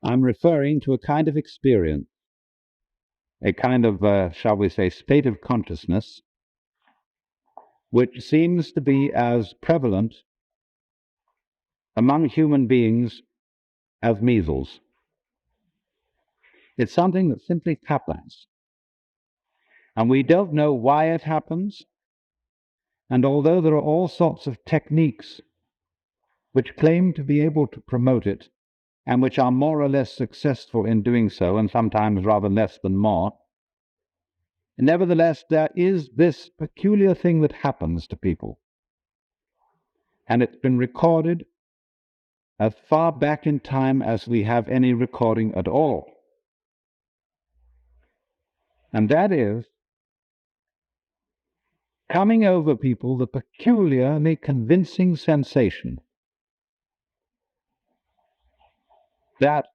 I'm referring to a kind of experience, a kind of, shall we say, state of consciousness, which seems to be as prevalent among human beings as measles. It's something that simply happens, and we don't know why it happens, and although there are all sorts of techniques which claim to be able to promote it, and which are more or less successful in doing so, and sometimes rather less than more, nevertheless there is this peculiar thing that happens to people, and it's been recorded as far back in time as we have any recording at all. And that is coming over people the peculiarly convincing sensation that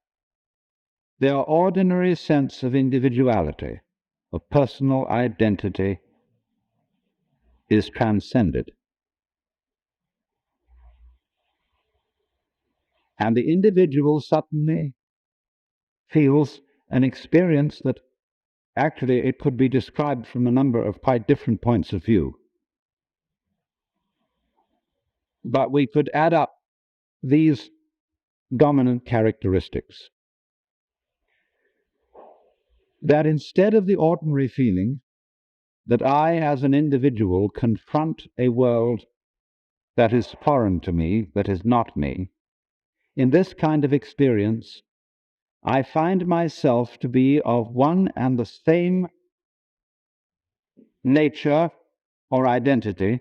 their ordinary sense of individuality, of personal identity, is transcended. And the individual suddenly feels an experience that actually it could be described from a number of quite different points of view. But we could add up these dominant characteristics. That instead of the ordinary feeling that I as an individual confront a world that is foreign to me, that is not me, in this kind of experience I find myself to be of one and the same nature or identity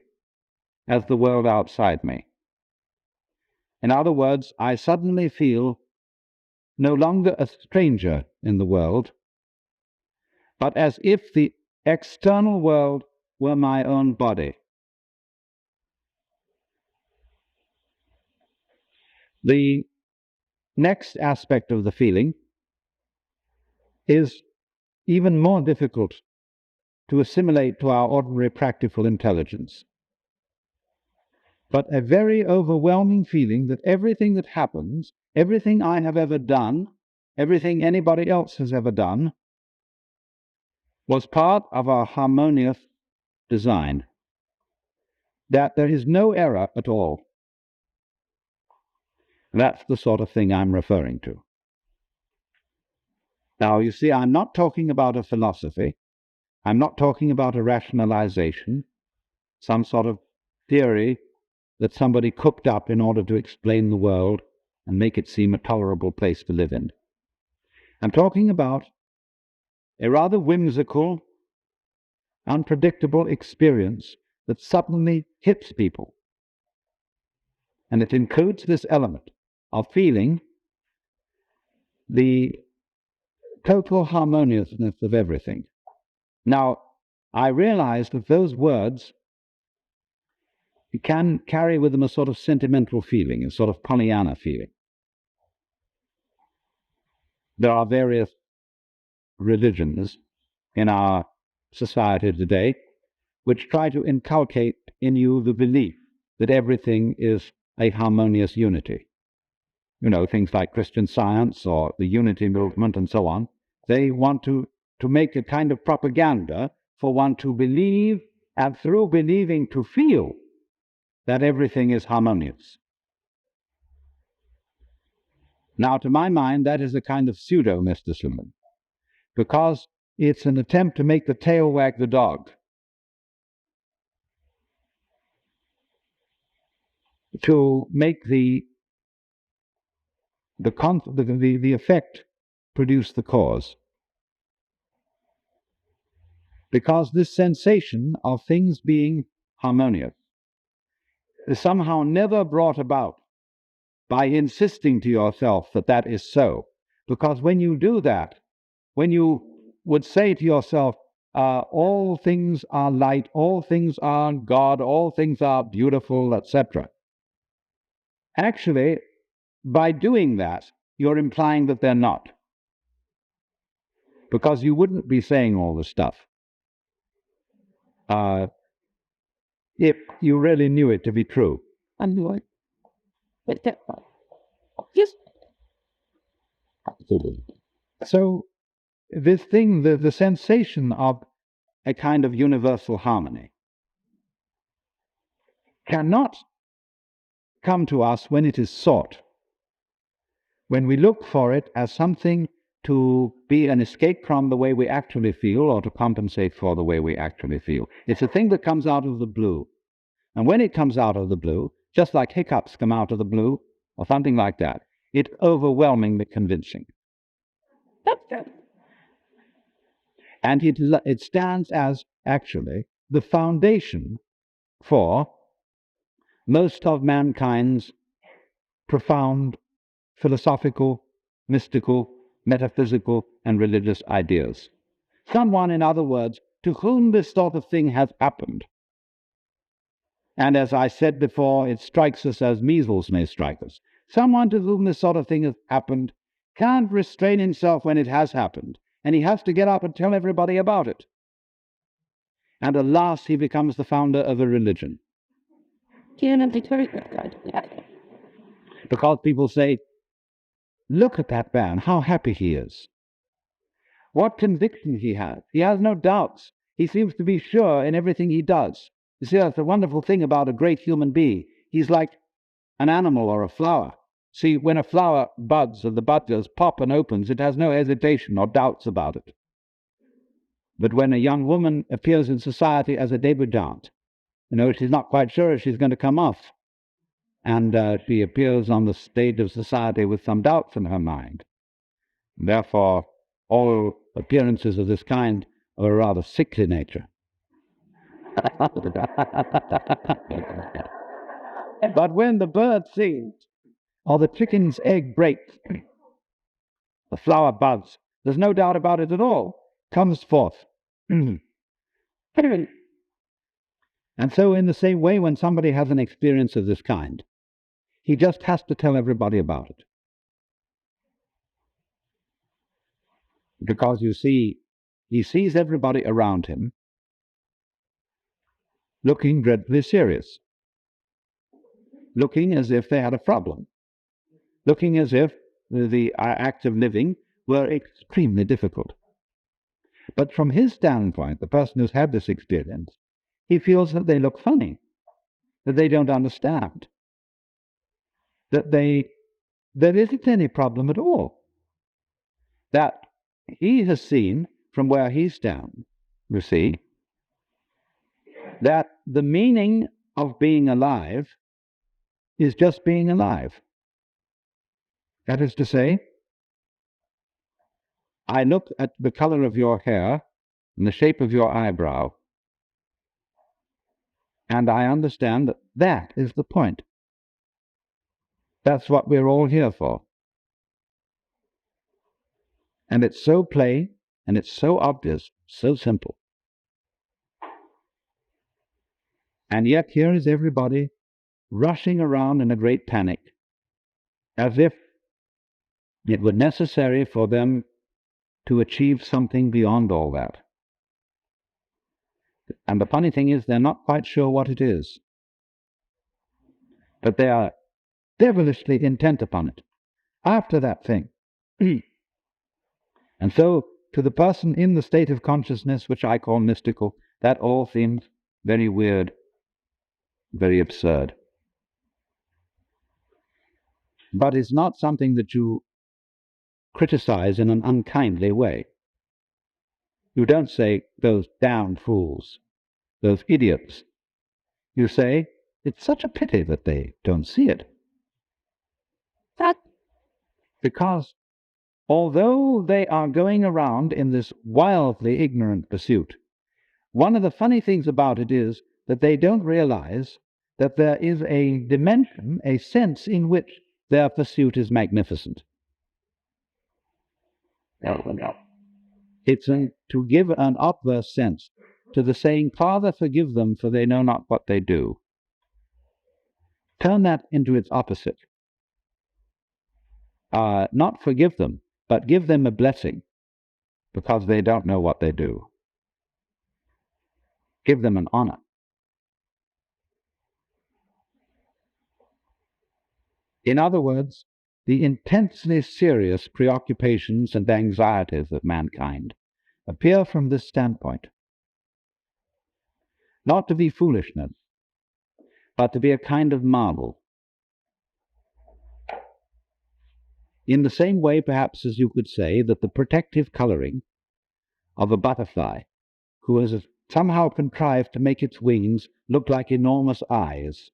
as the world outside me. In other words, I suddenly feel no longer a stranger in the world, but as if the external world were my own body. The next aspect of the feeling is even more difficult to assimilate to our ordinary practical intelligence, but a very overwhelming feeling that everything that happens, everything I have ever done, everything anybody else has ever done, was part of a harmonious design, that there is no error at all. That's the sort of thing I'm referring to. Now, you see, I'm not talking about a philosophy. I'm not talking about a rationalization, some sort of theory that somebody cooked up in order to explain the world and make it seem a tolerable place to live in. I'm talking about a rather whimsical, unpredictable experience that suddenly hits people. And it includes this element of feeling the total harmoniousness of everything. Now, I realize that those words can carry with them a sort of sentimental feeling, a sort of Pollyanna feeling. There are various religions in our society today which try to inculcate in you the belief that everything is a harmonious unity. You know, things like Christian Science or the Unity Movement and so on. They want to make a kind of propaganda for one to believe, and through believing to feel that everything is harmonious. Now, to my mind, that is a kind of pseudo-mysticism, because it's an attempt to make the tail wag the dog, to make the effect produce the cause. Because this sensation of things being harmonious is somehow never brought about by insisting to yourself that that is so. Because when you do that, when you would say to yourself, all things are light, all things are God, all things are beautiful, etc. Actually, by doing that, you're implying that they're not. Because you wouldn't be saying all this stuff if you really knew it to be true. And what? But that, yes. So this thing, the sensation of a kind of universal harmony, cannot come to us when it is sought, when we look for it as something to be an escape from the way we actually feel or to compensate for the way we actually feel. It's a thing that comes out of the blue. And when it comes out of the blue, just like hiccups come out of the blue or something like that, it's overwhelmingly convincing. And it stands as actually the foundation for most of mankind's profound philosophical, mystical, metaphysical, and religious ideas. Someone, in other words, to whom this sort of thing has happened. And as I said before, it strikes us as measles may strike us. Someone to whom this sort of thing has happened can't restrain himself when it has happened, and he has to get up and tell everybody about it. And at last he becomes the founder of a religion. Because people say, look at that man, how happy he is. What conviction he has. He has no doubts. He seems to be sure in everything he does. You see, that's the wonderful thing about a great human being. He's like an animal or a flower. See, when a flower buds and the bud just pop and opens, it has no hesitation or doubts about it. But when a young woman appears in society as a debutante, she's not quite sure if she's going to come off. And she appears on the stage of society with some doubts in her mind. Therefore, all appearances of this kind are a rather sickly nature. But when the bird sings, or the chicken's egg breaks, the flower buds, there's no doubt about it at all, comes forth. And so in the same way, when somebody has an experience of this kind, he just has to tell everybody about it. Because you see, he sees everybody around him looking dreadfully serious, looking as if they had a problem, looking as if the act of living were extremely difficult. But from his standpoint, the person who's had this experience, he feels that they look funny, that they don't understand, that there isn't any problem at all, that he has seen from where he stands, you see, that the meaning of being alive is just being alive. That is to say, I look at the color of your hair and the shape of your eyebrow, and I understand that that is the point. That's what we're all here for. And it's so plain, and it's so obvious, so simple. And yet here is everybody rushing around in a great panic, as if it were necessary for them to achieve something beyond all that. And the funny thing is, they're not quite sure what it is, but they are devilishly intent upon it, after that thing. And so, to the person in the state of consciousness, which I call mystical, that all seems very weird, very absurd. But it's not something that you criticize in an unkindly way. You don't say, those damned fools, those idiots. You say, it's such a pity that they don't see it. Because although they are going around in this wildly ignorant pursuit, one of the funny things about it is that they don't realize that there is a dimension, a sense in which their pursuit is magnificent. It's to give an obverse sense to the saying, Father, forgive them, for they know not what they do. Turn that into its opposite. Not forgive them, but give them a blessing, because they don't know what they do. Give them an honor. In other words, the intensely serious preoccupations and anxieties of mankind appear from this standpoint, not to be foolishness, but to be a kind of marvel. In the same way, perhaps, as you could say that the protective coloring of a butterfly, who has somehow contrived to make its wings look like enormous eyes,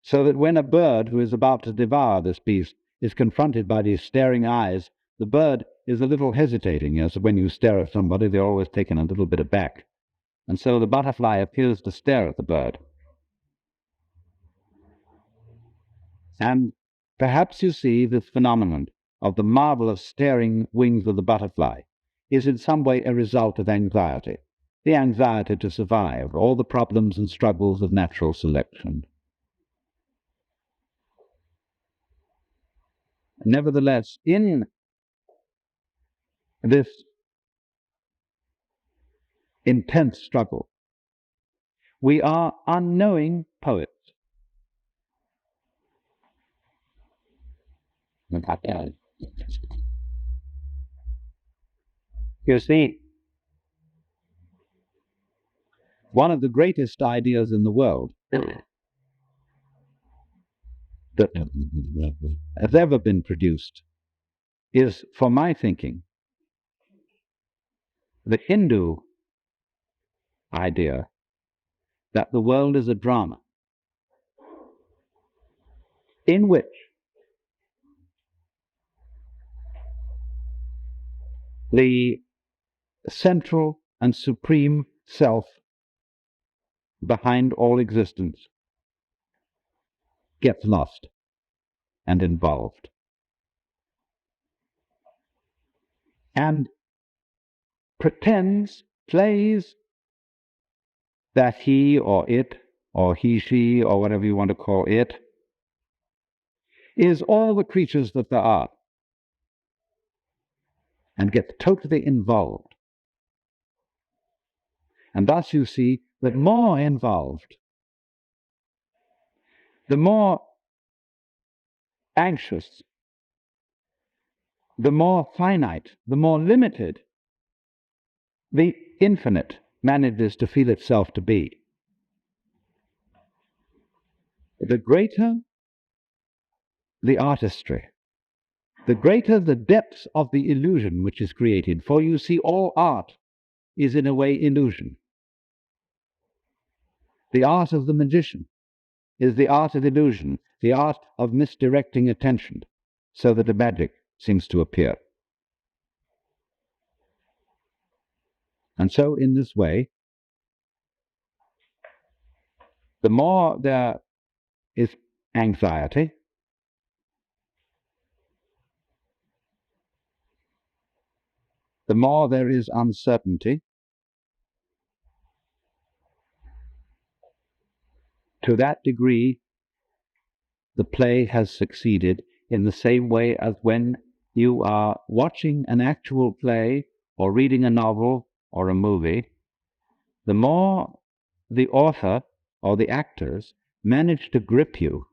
so that when a bird who is about to devour this beast is confronted by these staring eyes, the bird is a little hesitating, as when you stare at somebody, they're always taken a little bit aback. And so the butterfly appears to stare at the bird. And perhaps you see this phenomenon of the marvelous staring wings of the butterfly is in some way a result of anxiety, the anxiety to survive, all the problems and struggles of natural selection. Nevertheless, in this intense struggle, we are unknowing poets. You see, one of the greatest ideas in the world that has ever been produced is, for my thinking, the Hindu idea that the world is a drama in which the central and supreme self behind all existence gets lost and involved, and pretends, plays that he or it, or he, she, or whatever you want to call it, is all the creatures that there are, and gets totally involved. And thus you see that more involved, the more anxious, the more finite, the more limited the infinite manages to feel itself to be. The greater the artistry, the greater the depths of the illusion which is created, for you see, all art is in a way illusion. The art of the magician is the art of illusion, the art of misdirecting attention so that a magic seems to appear. And so in this way, the more there is anxiety, the more there is uncertainty, to that degree the play has succeeded, in the same way as when you are watching an actual play or reading a novel or a movie, the more the author or the actors manage to grip you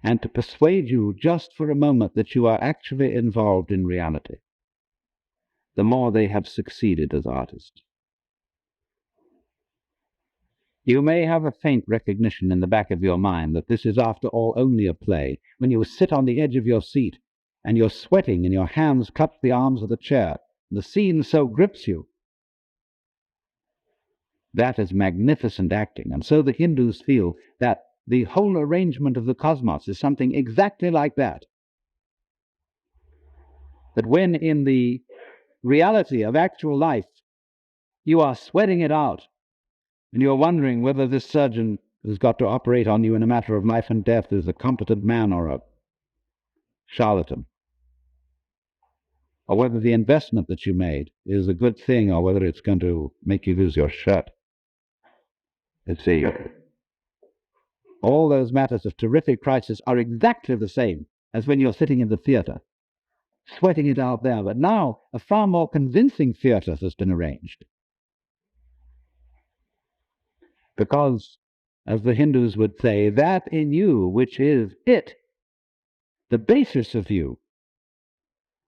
and to persuade you just for a moment that you are actually involved in reality, the more they have succeeded as artists. You may have a faint recognition in the back of your mind that this is after all only a play, when you sit on the edge of your seat and you're sweating and your hands clutch the arms of the chair, and the scene so grips you. That is magnificent acting, and so the Hindus feel that the whole arrangement of the cosmos is something exactly like that. That when in the reality of actual life you are sweating it out, and you're wondering whether this surgeon who's got to operate on you in a matter of life and death is a competent man or a charlatan, or whether the investment that you made is a good thing or whether it's going to make you lose your shirt. You see, all those matters of terrific crisis are exactly the same as when you're sitting in the theatre, sweating it out there. But now a far more convincing theatre has been arranged. Because, as the Hindus would say, that in you which is it the basis of you,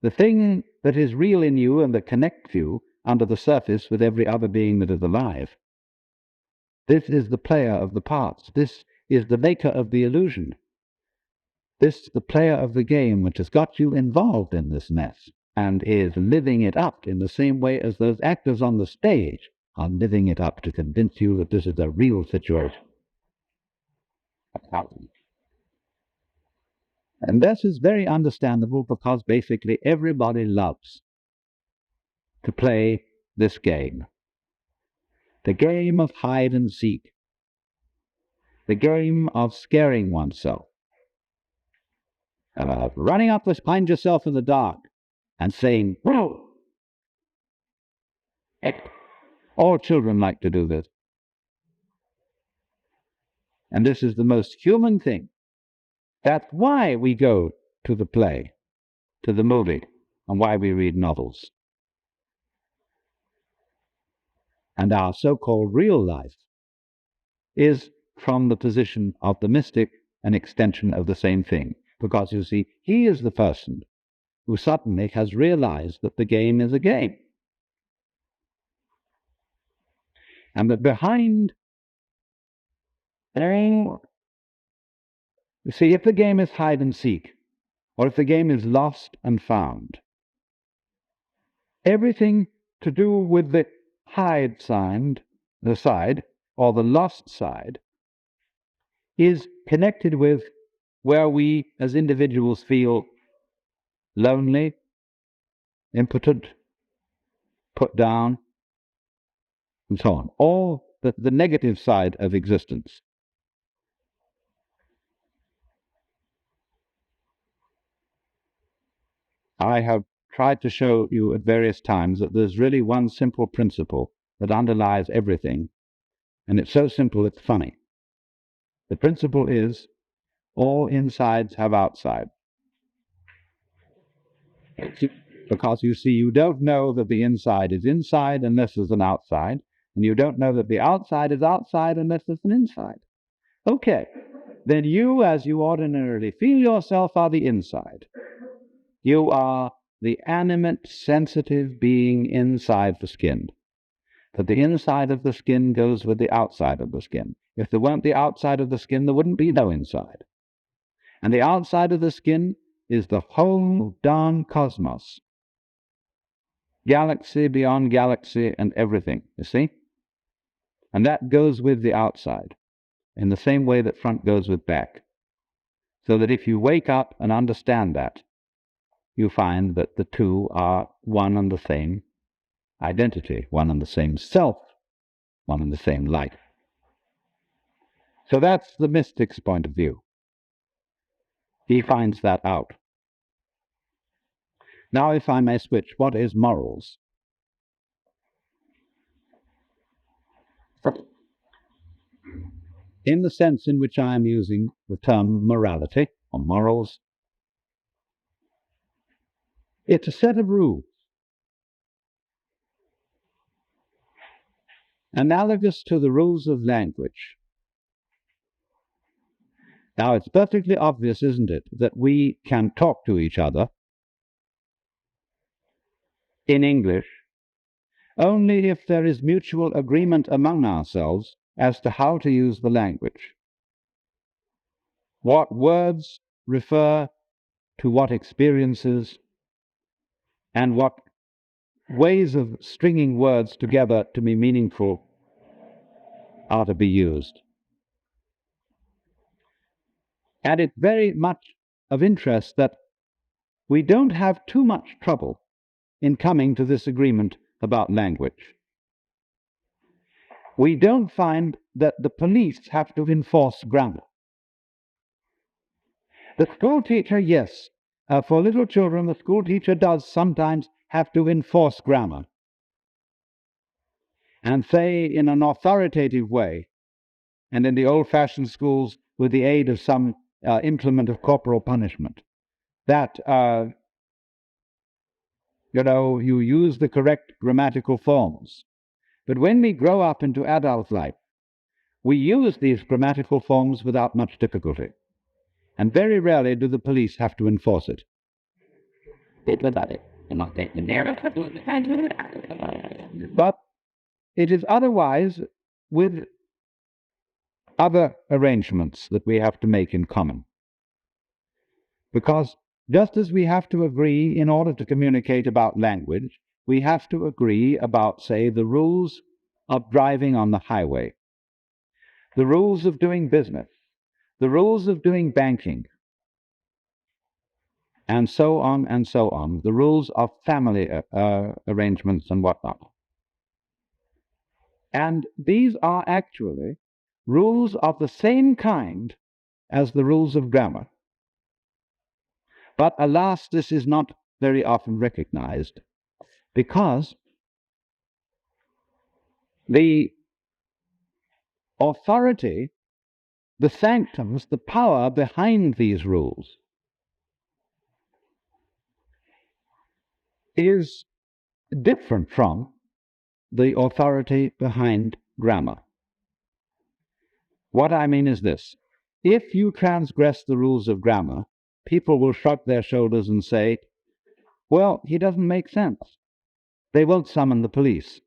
the thing that is real in you and that connects you under the surface with every other being that is alive. This is the player of the parts. This is the maker of the illusion. This the player of the game which has got you involved in this mess and is living it up in the same way as those actors on the stage are living it up to convince you that this is a real situation. And this is very understandable because basically everybody loves to play this game. The game of hide and seek. The game of scaring oneself. Running up behind yourself in the dark and saying, "Whoa!" All children like to do this. And this is the most human thing. That's why we go to the play, to the movie, and why we read novels. And our so-called real life is, from the position of the mystic, an extension of the same thing. Because, you see, he is the person who suddenly has realized that the game is a game. And that behind, you see, if the game is hide and seek, or if the game is lost and found, everything to do with the hide side, or the lost side, is connected with where we as individuals feel lonely, impotent, put down, and so on. All the negative side of existence. I have tried to show you at various times that there's really one simple principle that underlies everything, and it's so simple it's funny. The principle is all insides have outsides. Because, you see, you don't know that the inside is inside unless there's an outside, and you don't know that the outside is outside unless there's an inside. Okay, then you, as you ordinarily feel yourself, are the inside. You are the animate, sensitive being inside the skin. That the inside of the skin goes with the outside of the skin. If there weren't the outside of the skin, there wouldn't be no inside. And the outside of the skin is the whole darn cosmos. Galaxy beyond galaxy and everything, you see? And that goes with the outside, in the same way that front goes with back. So that if you wake up and understand that, you find that the two are one and the same identity, one and the same self, one and the same life. So that's the mystic's point of view. He finds that out. Now, if I may switch, what is morals? In the sense in which I am using the term morality or morals, it's a set of rules analogous to the rules of language. Now, it's perfectly obvious, isn't it, that we can talk to each other in English only if there is mutual agreement among ourselves as to how to use the language. What words refer to what experiences, and what ways of stringing words together to be meaningful are to be used. And it's very much of interest that we don't have too much trouble in coming to this agreement about language. We don't find that the police have to enforce grammar. The school teacher, yes, for little children, the school teacher does sometimes have to enforce grammar and say in an authoritative way, and in the old-fashioned schools with the aid of some implement of corporal punishment, that you use the correct grammatical forms. But when we grow up into adult life, we use these grammatical forms without much difficulty. and very rarely do the police have to enforce it. But it is otherwise with other arrangements that we have to make in common. Because just as we have to agree in order to communicate about language, we have to agree about, say, the rules of driving on the highway, the rules of doing business, the rules of doing banking, and so on, the rules of family arrangements and whatnot. And these are actually rules of the same kind as the rules of grammar. But alas, this is not very often recognized, because the authority, the sanctums, the power behind these rules is different from the authority behind grammar. What I mean is this: if you transgress the rules of grammar, people will shrug their shoulders and say, well, he doesn't make sense. They won't summon the police.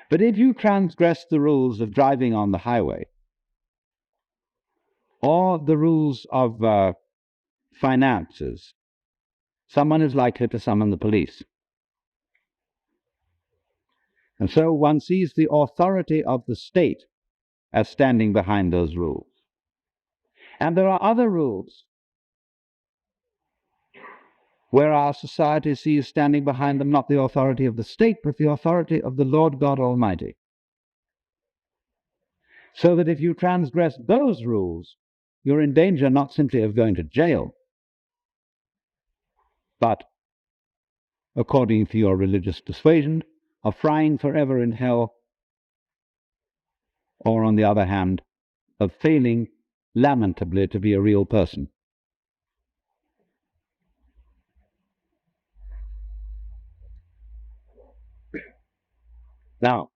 But if you transgress the rules of driving on the highway, or the rules of finances, someone is likely to summon the police. And so one sees the authority of the state as standing behind those rules. And there are other rules where our society sees standing behind them not the authority of the state, but the authority of the Lord God Almighty. So that if you transgress those rules, you're in danger not simply of going to jail, but, according to your religious persuasion, of frying forever in hell, or, on the other hand, of failing lamentably to be a real person. Now,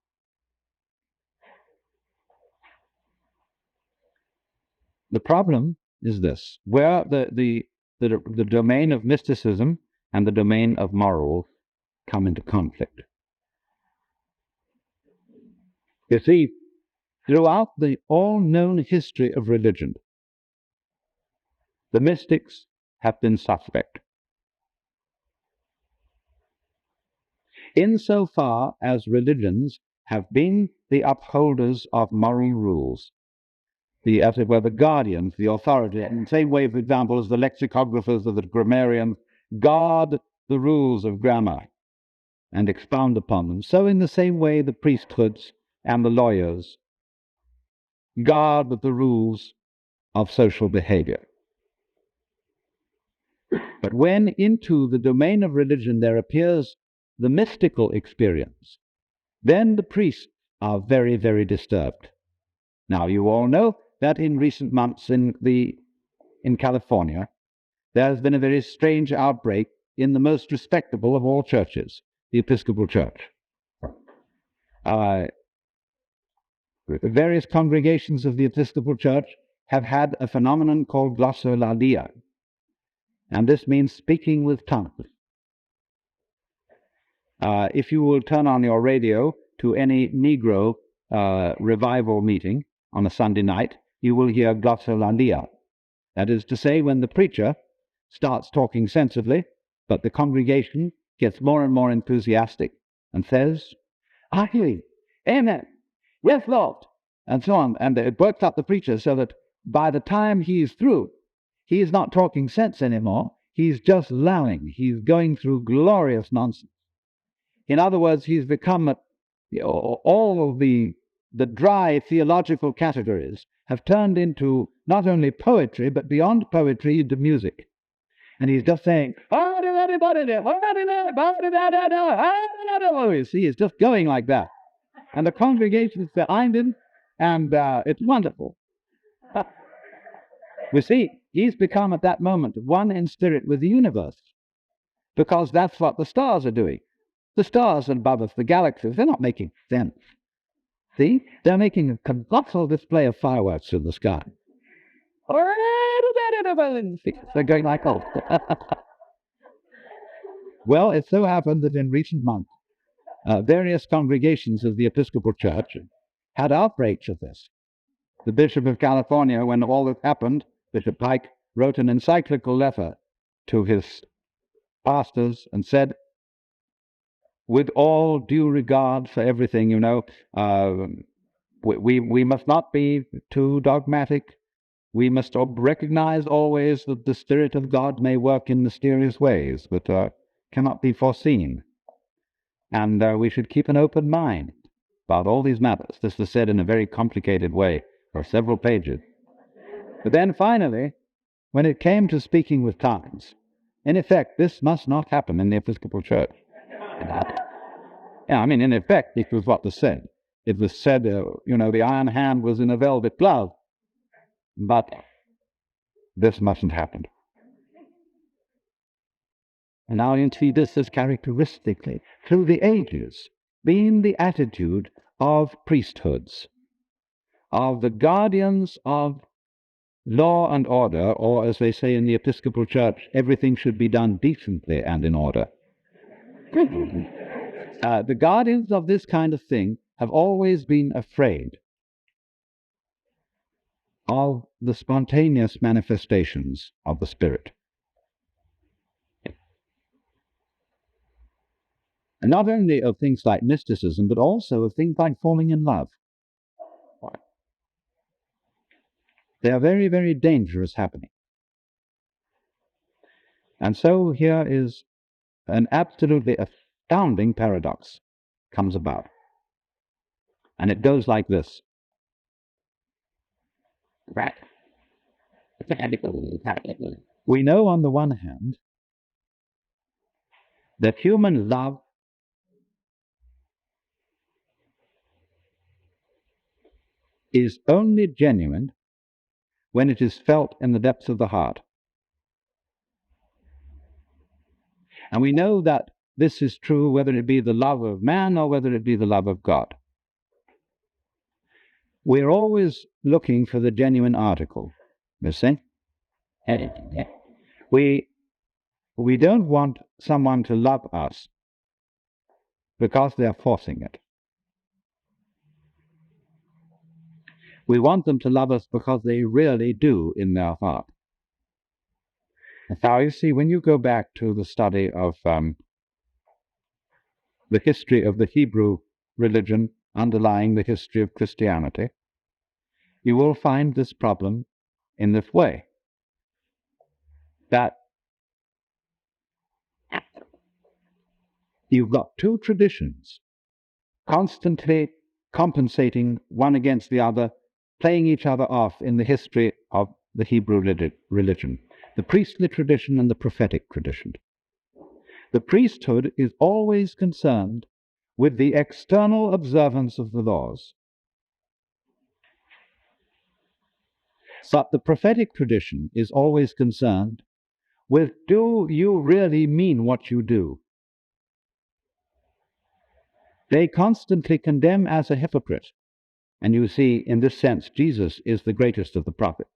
the problem is this: where the domain of mysticism and the domain of morals come into conflict. You see, throughout the all-known history of religion, the mystics have been suspect. Insofar as religions have been the upholders of moral rules, as it were, the guardians, the authority, in the same way, for example, as the lexicographers or the grammarians guard the rules of grammar and expound upon them, so in the same way the priesthoods and the lawyers guard the rules of social behavior. But when into the domain of religion there appears the mystical experience, then the priests are very, very disturbed. Now, you all know that in recent months in California, there has been a very strange outbreak in the most respectable of all churches, the Episcopal Church. Various congregations of the Episcopal Church have had a phenomenon called glossolalia, and this means speaking with tongues. If you will turn on your radio to any Negro revival meeting on a Sunday night, you will hear glossolalia. That is to say, when the preacher starts talking sensibly, but the congregation gets more and more enthusiastic and says, I hear you, amen, yes, Lord, and so on. And it works up the preacher so that by the time he's through, he is not talking sense anymore. He's just lowing. He's going through glorious nonsense. In other words, he's become all of the dry theological categories have turned into not only poetry, but beyond poetry, into music. And he's just saying, you see, he's just going like that. And the congregation is behind him, and it's wonderful. We see, he's become at that moment one in spirit with the universe, because that's what the stars are doing. The stars above us, the galaxies, they're not making sense. See? They're making a colossal display of fireworks in the sky. They're going like, oh. Well, it so happened that in recent months, various congregations of the Episcopal Church had outbreaks of this. The Bishop of California, when all this happened, Bishop Pike, wrote an encyclical letter to his pastors and said, with all due regard for everything, we must not be too dogmatic. We must recognize always that the Spirit of God may work in mysterious ways, but cannot be foreseen. And we should keep an open mind about all these matters. This was said in a very complicated way for several pages. But then finally, when it came to speaking with tongues, in effect, this must not happen in the Episcopal Church. Yeah, I mean, in effect, it was what was said. It was said, the iron hand was in a velvet glove, but this mustn't happen. And now you see this as characteristically, through the ages, being the attitude of priesthoods, of the guardians of law and order, or as they say in the Episcopal Church, everything should be done decently and in order. The guardians of this kind of thing have always been afraid of the spontaneous manifestations of the Spirit. And not only of things like mysticism, but also of things like falling in love. They are very, very dangerous happening. And so here is an absolutely astounding paradox comes about. And it goes like this. We know on the one hand that human love is only genuine when it is felt in the depths of the heart. And we know that this is true whether it be the love of man or whether it be the love of God. We're always looking for the genuine article, you see? We don't want someone to love us because they're forcing it. We want them to love us because they really do in their heart. Now, you see, when you go back to the study of the history of the Hebrew religion underlying the history of Christianity, you will find this problem in this way, that you've got two traditions constantly compensating one against the other, playing each other off in the history of the Hebrew religion, the priestly tradition and the prophetic tradition. The priesthood is always concerned with the external observance of the laws. But the prophetic tradition is always concerned with, do you really mean what you do? They constantly condemn as a hypocrite, and you see, in this sense, Jesus is the greatest of the prophets.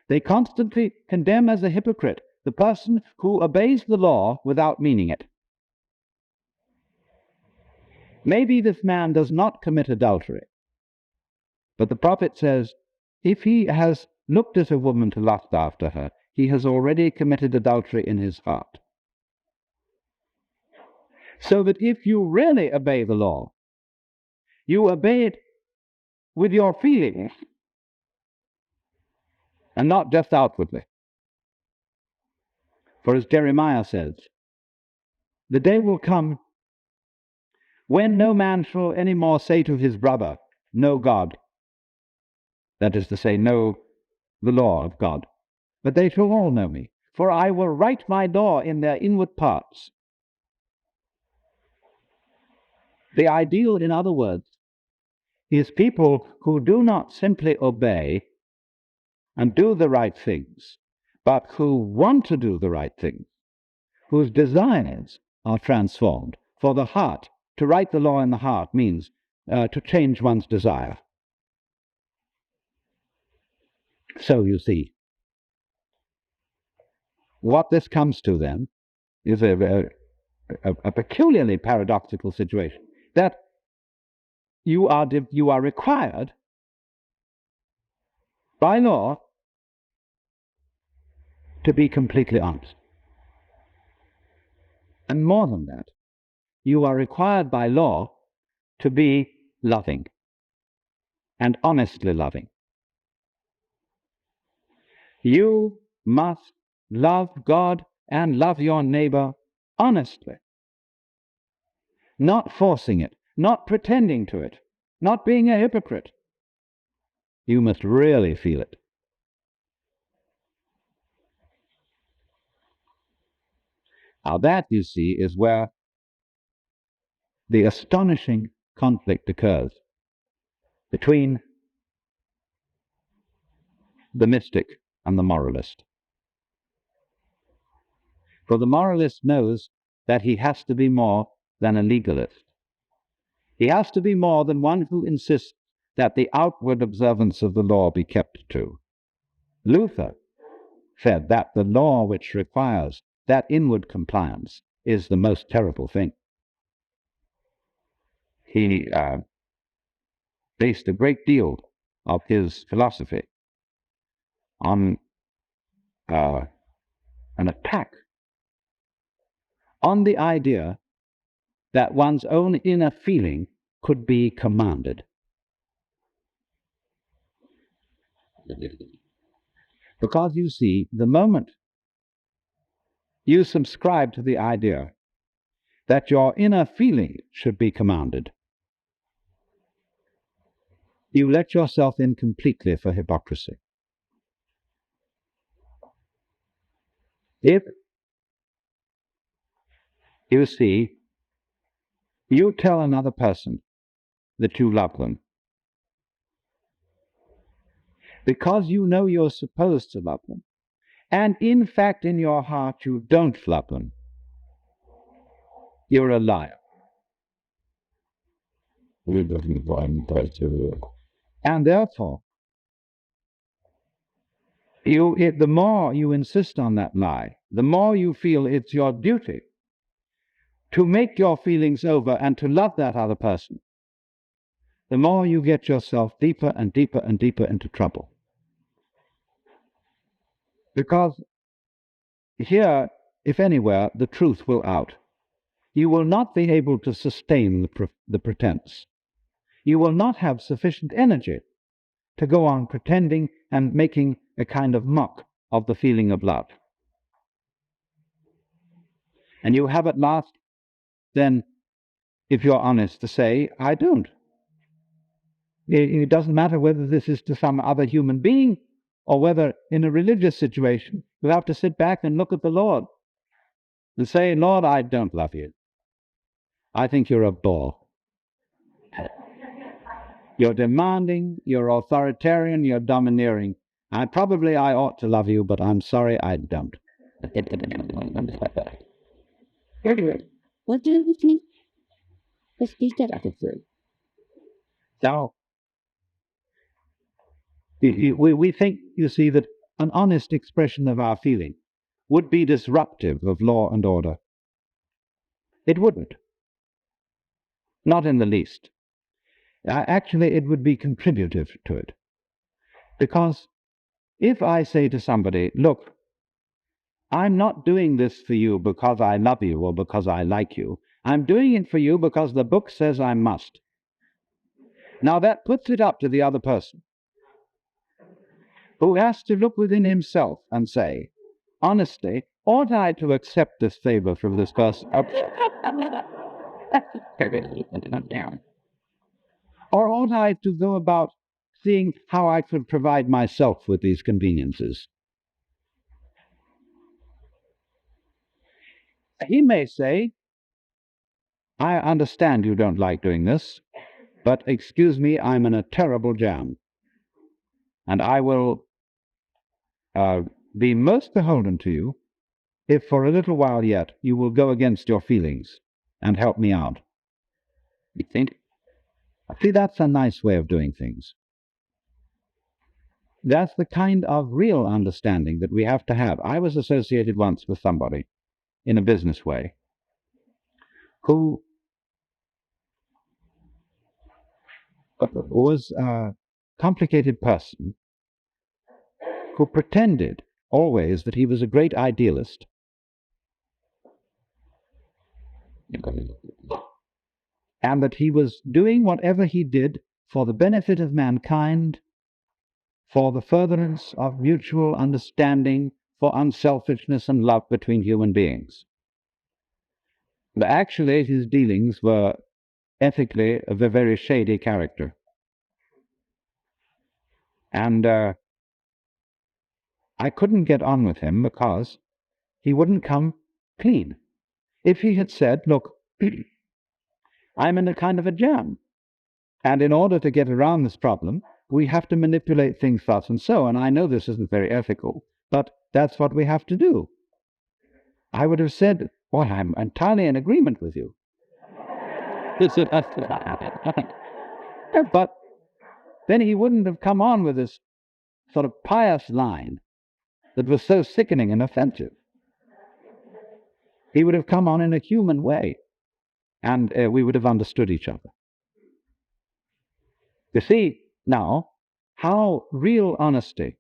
They constantly condemn as a hypocrite the person who obeys the law without meaning it. Maybe this man does not commit adultery, but the prophet says, if he has looked at a woman to lust after her, he has already committed adultery in his heart. So that if you really obey the law, you obey it with your feelings and not just outwardly. For as Jeremiah says, the day will come when no man shall any more say to his brother, know God, that is to say, know the law of God, but they shall all know me, for I will write my law in their inward parts. The ideal, in other words, is people who do not simply obey and do the right things, but who want to do the right things, whose desires are transformed. For the heart, to write the law in the heart means to change one's desire. So, you see, what this comes to then is a peculiarly paradoxical situation, that you are required by law to be completely honest. And more than that, you are required by law to be loving and honestly loving. You must love God and love your neighbor honestly, not forcing it, not pretending to it, not being a hypocrite. You must really feel it. Now that, you see, is where the astonishing conflict occurs between the mystic and the moralist. For the moralist knows that he has to be more than a legalist. He has to be more than one who insists that the outward observance of the law be kept to. Luther said that the law which requires that inward compliance is the most terrible thing. He based a great deal of his philosophy on an attack on the idea that one's own inner feeling could be commanded. Because you see, the moment you subscribe to the idea that your inner feeling should be commanded, you let yourself in completely for hypocrisy. If, you see, you tell another person that you love them, because you know you're supposed to love them, and in fact in your heart you don't love them, you're a liar. And therefore, the more you insist on that lie, the more you feel it's your duty to make your feelings over and to love that other person, the more you get yourself deeper and deeper and deeper into trouble. Because here, if anywhere, the truth will out. You will not be able to sustain the pretense. You will not have sufficient energy to go on pretending and making a kind of mock of the feeling of love. And you have at last, then, if you're honest, to say, I don't. It doesn't matter whether this is to some other human being or whether in a religious situation you have to sit back and look at the Lord and say, Lord, I don't love you. I think you're a bore. You're demanding, you're authoritarian, you're domineering. I ought to love you, but I'm sorry I don't. What do you think? So, we think, you see, that an honest expression of our feeling would be disruptive of law and order. It wouldn't. Not in the least. Actually, it would be contributive to it. Because if I say to somebody, look, I'm not doing this for you because I love you or because I like you. I'm doing it for you because the book says I must. Now that puts it up to the other person, who has to look within himself and say, honestly, ought I to accept this favor from this person? Or ought I to go about seeing how I could provide myself with these conveniences? He may say, I understand you don't like doing this, but excuse me, I'm in a terrible jam, and I will be most beholden to you if for a little while yet you will go against your feelings and help me out. You think? See, that's a nice way of doing things. That's the kind of real understanding that we have to have. I was associated once with somebody in a business way who was a complicated person who pretended always that he was a great idealist and that he was doing whatever he did for the benefit of mankind, for the furtherance of mutual understanding, for unselfishness and love between human beings. But actually, his dealings were ethically of a very shady character. And I couldn't get on with him because he wouldn't come clean. If he had said, look, I'm in a kind of a jam, and in order to get around this problem, we have to manipulate things thus and so, and I know this isn't very ethical, but that's what we have to do. I would have said, well, I'm entirely in agreement with you. But then he wouldn't have come on with this sort of pious line that was so sickening and offensive. He would have come on in a human way, and we would have understood each other. You see now how real honesty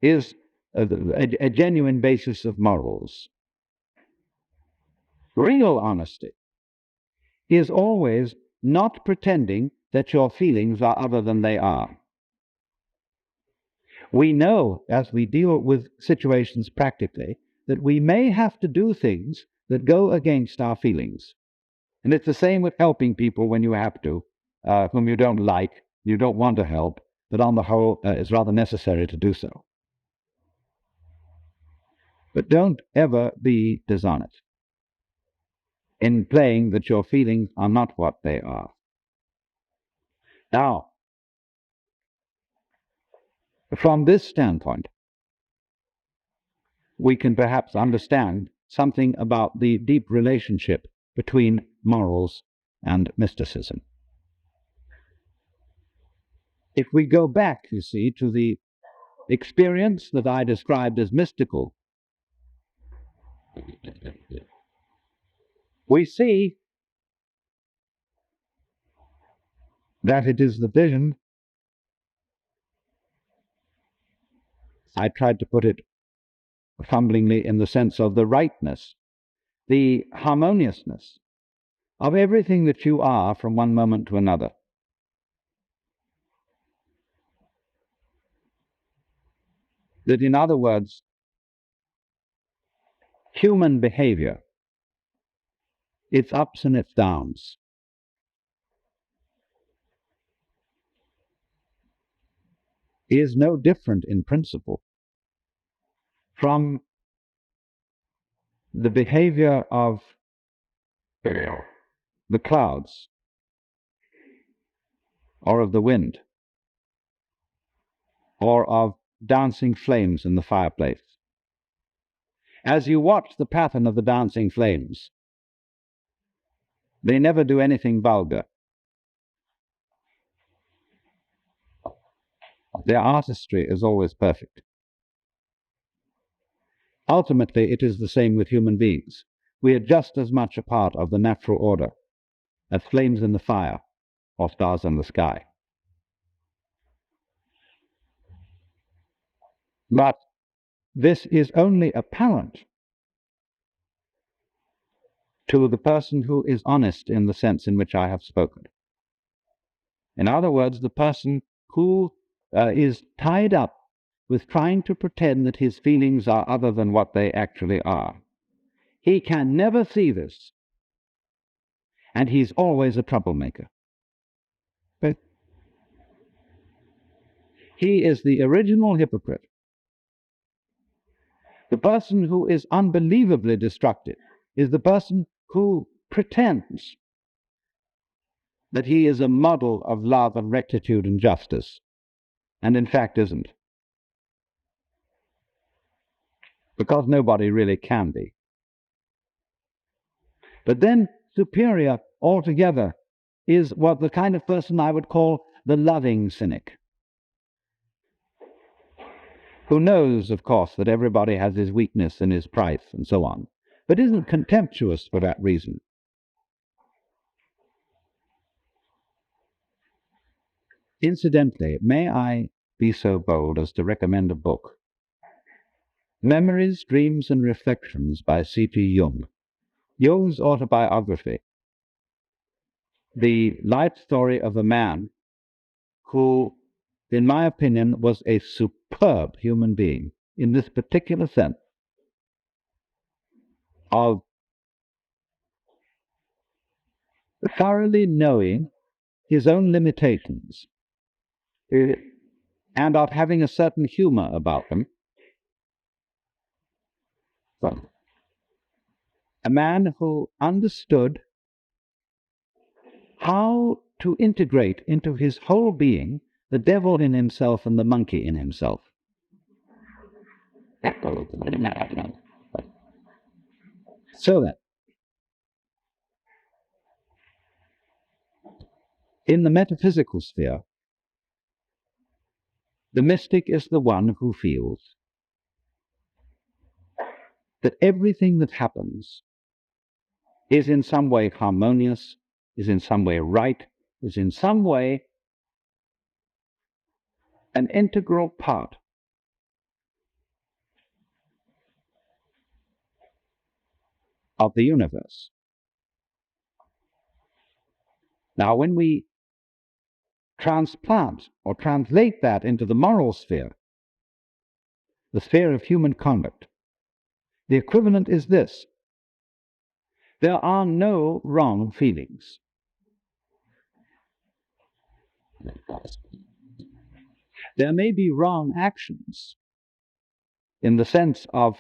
is a genuine basis of morals. Real honesty is always not pretending that your feelings are other than they are. We know, as we deal with situations practically, that we may have to do things that go against our feelings. And it's the same with helping people when you have to, whom you don't like, you don't want to help, but on the whole, it's rather necessary to do so. But don't ever be dishonest in playing that your feelings are not what they are. Now, from this standpoint, we can perhaps understand something about the deep relationship between morals and mysticism. If we go back, you see, to the experience that I described as mystical, we see that it is the vision, I tried to put it fumblingly in the sense of the rightness, the harmoniousness of everything that you are from one moment to another. That, in other words, human behavior, its ups and its downs, is no different in principle from the behavior of the clouds or of the wind or of dancing flames in the fireplace. As you watch the pattern of the dancing flames, they never do anything vulgar. Their artistry is always perfect. Ultimately, it is the same with human beings. We are just as much a part of the natural order as flames in the fire or stars in the sky. But this is only apparent to the person who is honest in the sense in which I have spoken. In other words, the person who is tied up with trying to pretend that his feelings are other than what they actually are. He can never see this, and he's always a troublemaker. But he is the original hypocrite. The person who is unbelievably destructive is the person who pretends that he is a model of love and rectitude and justice, and in fact isn't. Because nobody really can be. But then superior altogether is what the kind of person I would call the loving cynic. who knows, of course, that everybody has his weakness and his price and so on, but isn't contemptuous for that reason. Incidentally, may I be so bold as to recommend a book, Memories, Dreams and Reflections by C.P. Jung, Jung's autobiography, the life story of a man who, in my opinion, was a superb human being in this particular sense of thoroughly knowing his own limitations and of having a certain humor about them. A man who understood how to integrate into his whole being the devil in himself and the monkey in himself. So that in the metaphysical sphere, the mystic is the one who feels that everything that happens is in some way harmonious, is in some way right, is in some way an integral part of the universe. Now, when we transplant or translate that into the moral sphere, the sphere of human conduct, the equivalent is this: there are no wrong feelings. There may be wrong actions in the sense of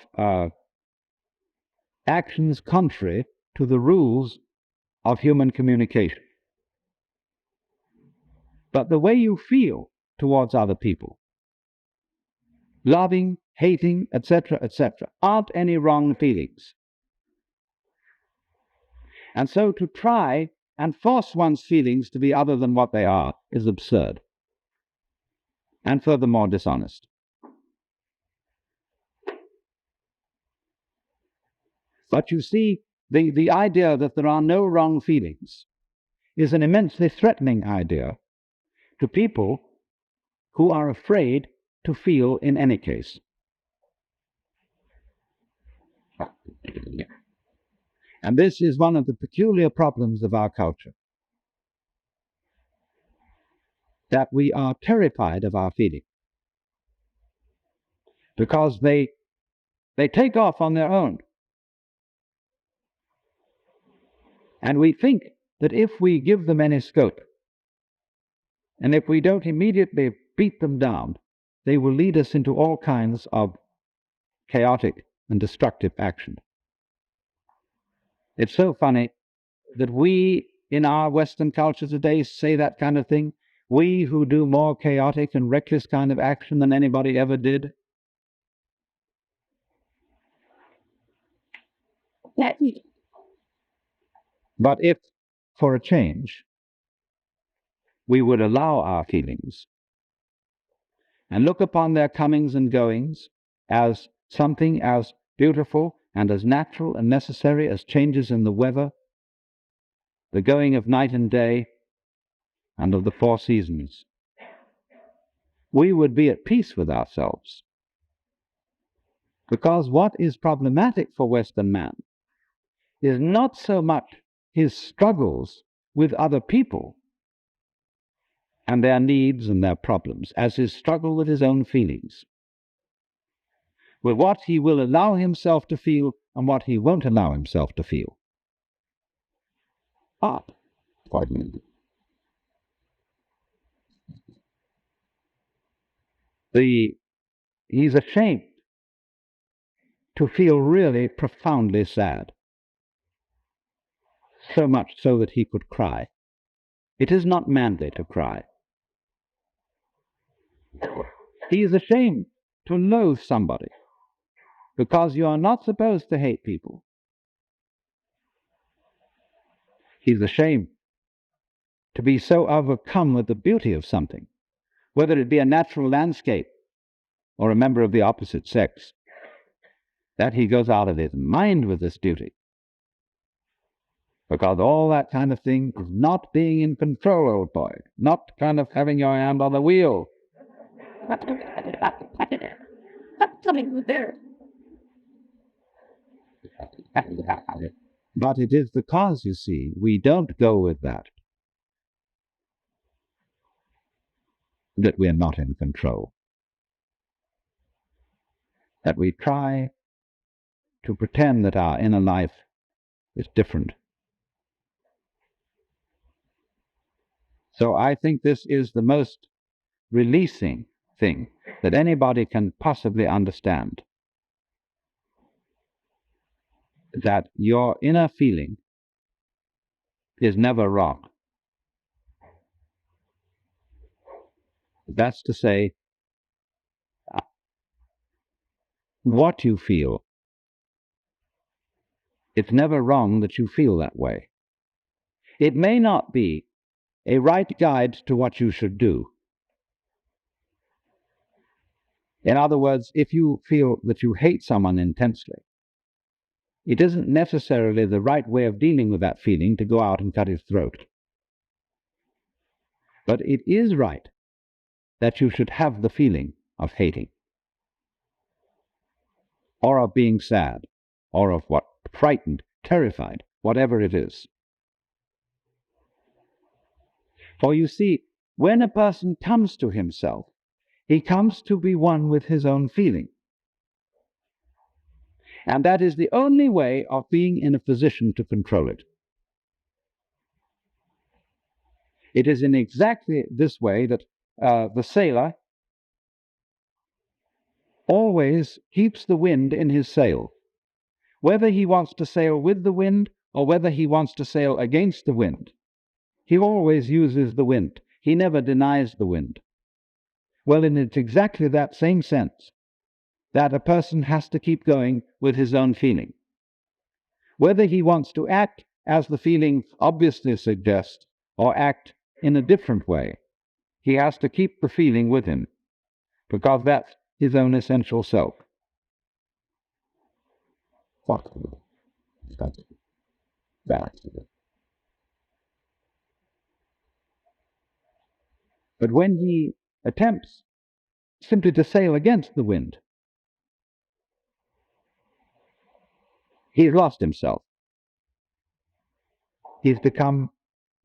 actions contrary to the rules of human communication. But the way you feel towards other people, loving, hating, etc., aren't any wrong feelings. And so to try and force one's feelings to be other than what they are is absurd, and furthermore dishonest. But you see, the idea that there are no wrong feelings is an immensely threatening idea to people who are afraid to feel in any case. And this is one of the peculiar problems of our culture, that we are terrified of our feelings because they take off on their own. And we think that if we give them any scope, and if we don't immediately beat them down, they will lead us into all kinds of chaotic and destructive action. It's so funny that we, in our Western culture today, say that kind of thing. We who do more chaotic and reckless kind of action than anybody ever did. But if, for a change, we would allow our feelings and look upon their comings and goings as something as beautiful and as natural and necessary as changes in the weather, the going of night and day, and of the four seasons, we would be at peace with ourselves. Because what is problematic for Western man is not so much his struggles with other people and their needs and their problems as his struggle with his own feelings, with what he will allow himself to feel and what he won't allow himself to feel. Pardon me. He's ashamed to feel really profoundly sad, so much so that he could cry. It is not manly to cry. He is ashamed to loathe somebody, because you are not supposed to hate people. He's ashamed to be so overcome with the beauty of something, whether it be a natural landscape or a member of the opposite sex, that he goes out of his mind with this duty. Because all that kind of thing is not being in control, old boy, not kind of having your hand on the wheel. Something there. But it is because, you see, we don't go with that we're not in control. That we try to pretend that our inner life is different. So I think this is the most releasing thing that anybody can possibly understand. That your inner feeling is never wrong. That's to say, what you feel, it's never wrong that you feel that way. It may not be a right guide to what you should do. In other words, if you feel that you hate someone intensely, it isn't necessarily the right way of dealing with that feeling to go out and cut his throat. But it is right that you should have the feeling of hating, or of being sad, or of what, frightened, terrified, whatever it is. For you see, when a person comes to himself, he comes to be one with his own feeling. And that is the only way of being in a position to control it. It is in exactly this way that the sailor always keeps the wind in his sail. Whether he wants to sail with the wind or whether he wants to sail against the wind, he always uses the wind. He never denies the wind. Well, in it's exactly that same sense that a person has to keep going with his own feeling. Whether he wants to act as the feeling obviously suggests or act in a different way, he has to keep the feeling with him, because that's his own essential self. What? That's bad. But when he attempts simply to sail against the wind, he's lost himself. He's become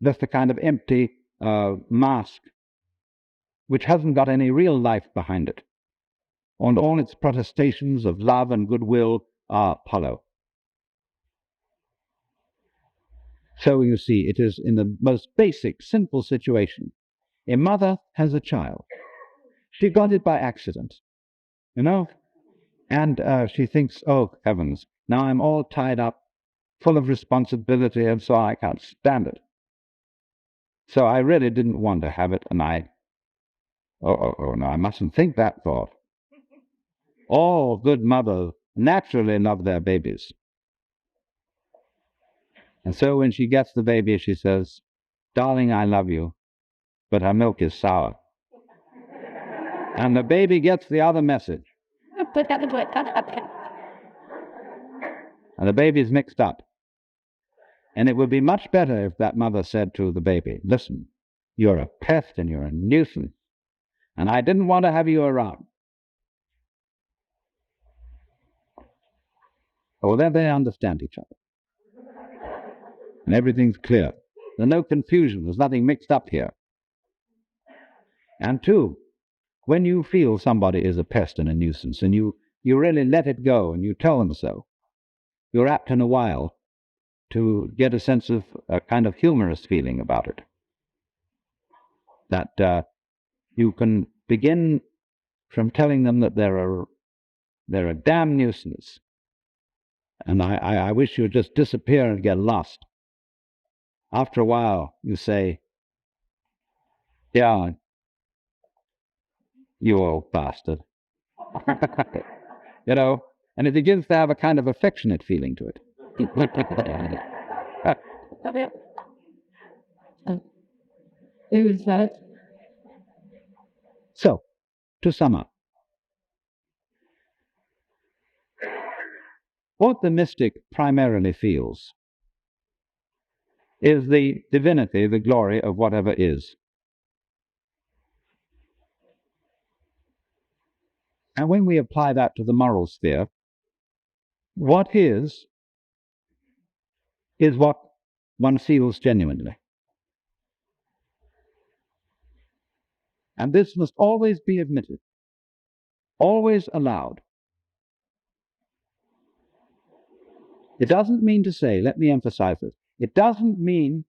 just a kind of empty mask which hasn't got any real life behind it. And all its protestations of love and goodwill are hollow. So you see, it is in the most basic, simple situation. A mother has a child. She got it by accident, you know, and she thinks, oh, heavens, now I'm all tied up, full of responsibility, and so I can't stand it. So I really didn't want to have it, and oh, no, I mustn't think that thought. All good mothers naturally love their babies. And so when she gets the baby, she says, darling, I love you, but her milk is sour. And the baby gets the other message. And the baby's mixed up. And it would be much better if that mother said to the baby, listen, you're a pest and you're a nuisance, and I didn't want to have you around. Oh, then they understand each other. And everything's clear. There's no confusion. There's nothing mixed up here. And two, when you feel somebody is a pest and a nuisance, and you really let it go and you tell them so, you're apt in a while to get a sense of a kind of humorous feeling about it. That you can begin from telling them that they're a damn nuisance, and I wish you'd just disappear and get lost. After a while, you say, yeah, you old bastard. You know, and it begins to have a kind of affectionate feeling to it. So, to sum up, What the mystic primarily feels is the divinity, the glory of whatever is. And when we apply that to the moral sphere, what is what one feels genuinely. And this must always be admitted, always allowed. It doesn't mean to say, let me emphasize this, it doesn't mean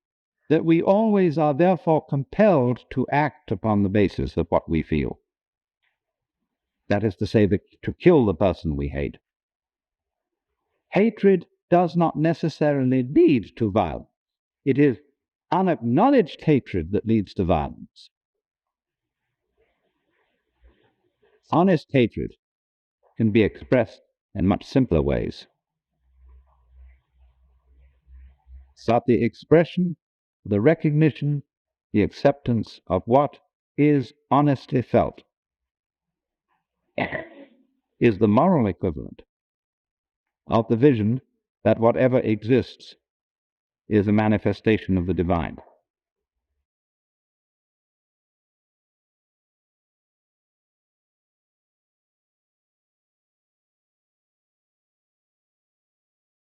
that we always are therefore compelled to act upon the basis of what we feel. That is to say, to kill the person we hate. Hatred does not necessarily lead to violence. It is unacknowledged hatred that leads to violence. Honest hatred can be expressed in much simpler ways. But the expression, the recognition, the acceptance of what is honestly felt is the moral equivalent of the vision that whatever exists is a manifestation of the divine.